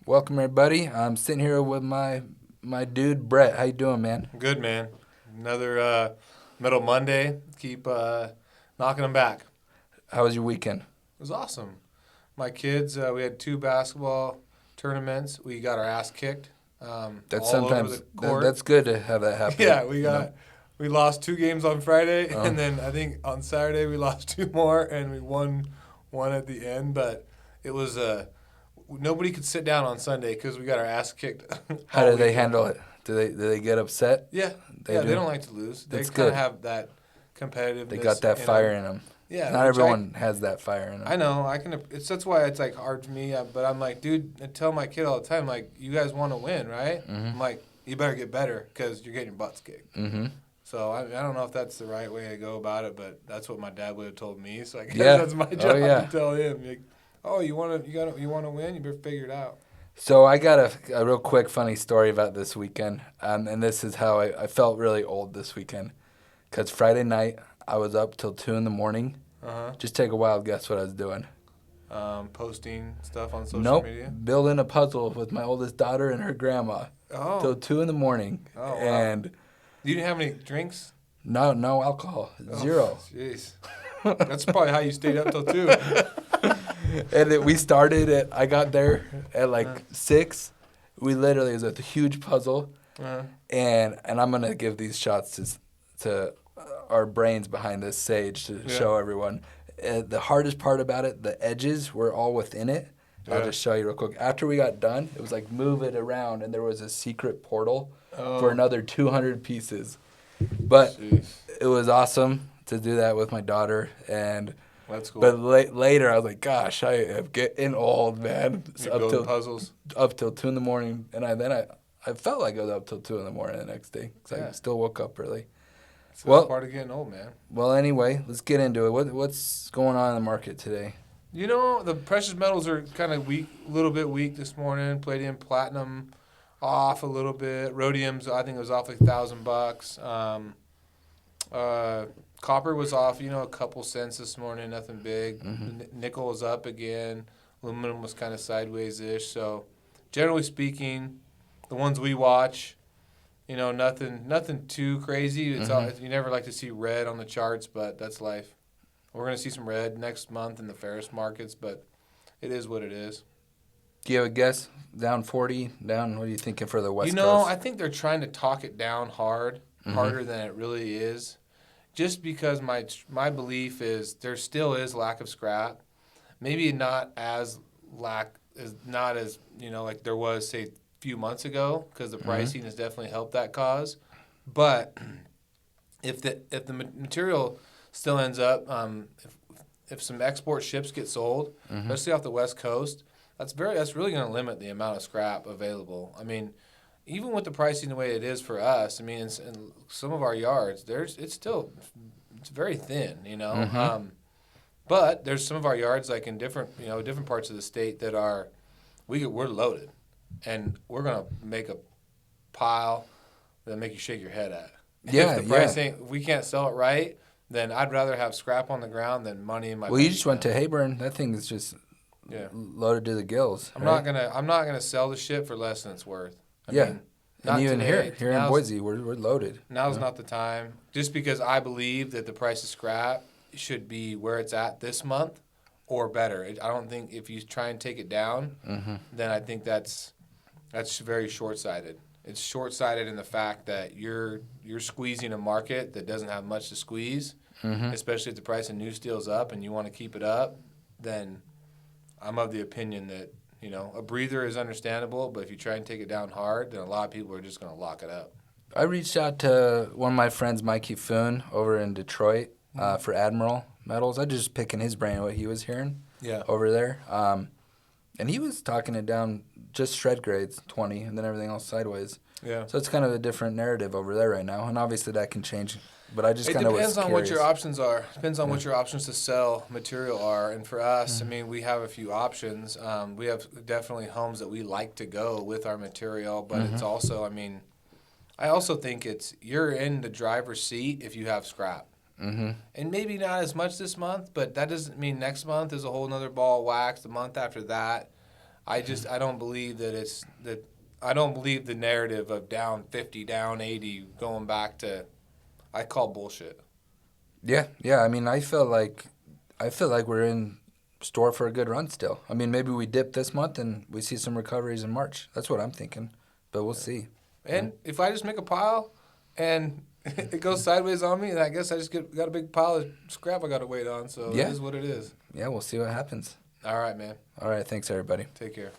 Welcome everybody. I'm sitting here with my dude Brett. How you doing, man? Good, man. Another Metal Monday. Keep knocking them back. How was your weekend? It was awesome. My kids, we had 2 basketball tournaments. We got our ass kicked That's all over sometimes the court. that's good to have that happen. Yeah, know? we lost 2 games on Friday, Oh. and then I think on Saturday we lost 2 more, and we won one at the end. But it was nobody could sit down on Sunday because we got our ass kicked. How all do they weekend. handle it? Do they get upset? Yeah, They yeah, do? they don't like to lose. They That's kind of good. have that competitiveness. They got that in fire them. in them. Yeah, Not everyone has that fire in them. I know. That's why it's like hard for me. But I'm like, dude, I tell my kid all the time, like, you guys want to win, right? Mm-hmm. I'm like, you better get better because you're getting your butts kicked. Mm-hmm. So I don't know if that's the right way to go about it, but that's what my dad would have told me. So I guess Yeah. that's my Oh, job yeah. to tell him. Like, oh, you want to win? You better figure it out. So I got a real quick funny story about this weekend, and this is how I felt really old this weekend. Because Friday night, I was up till 2 in the morning. Just take a wild guess what I was doing. Posting stuff on social Nope. media. Building a puzzle with my oldest daughter and her grandma till Oh, 2 in the morning. Oh, wow. And you didn't have any drinks? no alcohol. Zero. Jeez, that's probably how you stayed up till 2. And we started I got there at like 6. We literally, it was a huge puzzle. And I'm going to give these shots to our brains behind this sage to show everyone. The hardest part about it, the edges were all within it. I'll just show you real quick. After we got done, it was like move it around, and there was a secret portal for another 200 pieces. But it was awesome to do that with my daughter. And That's cool. but later, I was like, gosh, I am getting old, man. You building puzzles. Up till 2 in the morning, and I felt like I was up till 2 in the morning the next day because I still woke up early. It's the part of getting old, man. Well, anyway, let's get into it. What's going on in the market today? You know, the precious metals are kind of weak, a little bit weak this morning. Palladium, platinum, off a little bit. Rhodium's, I think it was off like $1,000. Copper was off, a couple cents this morning, nothing big. Nickel was up again. Aluminum was kind of sideways-ish. So, generally speaking, the ones we watch, nothing too crazy. It's you never like to see red on the charts, but that's life. We're going to see some red next month in the ferrous markets, but it is what it is. Do you have a guess? Down 40? Down? What are you thinking for the West Coast? I think they're trying to talk it down harder than it really is. Just because my belief is there still is lack of scrap. Maybe not as like there was, say, a few months ago, because the pricing has definitely helped that cause. But if the material still ends up, if some export ships get sold, especially off the West Coast, that's really going to limit the amount of scrap available. I mean, even with the pricing the way it is for us, I mean, in some of our yards, it's very thin, But there's some of our yards, like in different parts of the state, that we're loaded, and we're gonna make a pile that make you shake your head at. Yeah, if the price if we can't sell it right, then I'd rather have scrap on the ground than money in my. Well, you just went to Hayburn. That thing is just loaded to the gills. I'm not gonna sell the shit for less than it's worth. I mean, and even today. here in Boise, we're loaded. Now's not the time. Just because I believe that the price of scrap should be where it's at this month or better. I don't think if you try and take it down, then I think that's very short-sighted. It's short-sighted in the fact that you're squeezing a market that doesn't have much to squeeze, especially if the price of new steel's up and you want to keep it up. Then I'm of the opinion that a breather is understandable, but if you try and take it down hard, then a lot of people are just going to lock it up. I reached out to one of my friends, Mikey Foon, over in Detroit for Admiral Metals. I just picking his brain what he was hearing over there. And he was talking it down just shred grades, 20, and then everything else sideways. Yeah. So it's kind of a different narrative over there right now, and obviously that can change. But I just kind of was curious. It depends on what your options are. Depends on what your options to sell material are. And for us, I mean, we have a few options. We have definitely homes that we like to go with our material, but it's also, I also think you're in the driver's seat if you have scrap. And maybe not as much this month, but that doesn't mean next month is a whole nother ball of wax. The month after that, I don't believe I don't believe the narrative of down 50, down 80, going back to. I call bullshit. Yeah. I mean, I feel like we're in store for a good run still. I mean, maybe we dip this month and we see some recoveries in March. That's what I'm thinking, but we'll see. And if I just make a pile and it goes sideways on me, and I guess I just got a big pile of scrap I got to wait on. So it is what it is. Yeah, we'll see what happens. All right, man. All right, thanks everybody. Take care.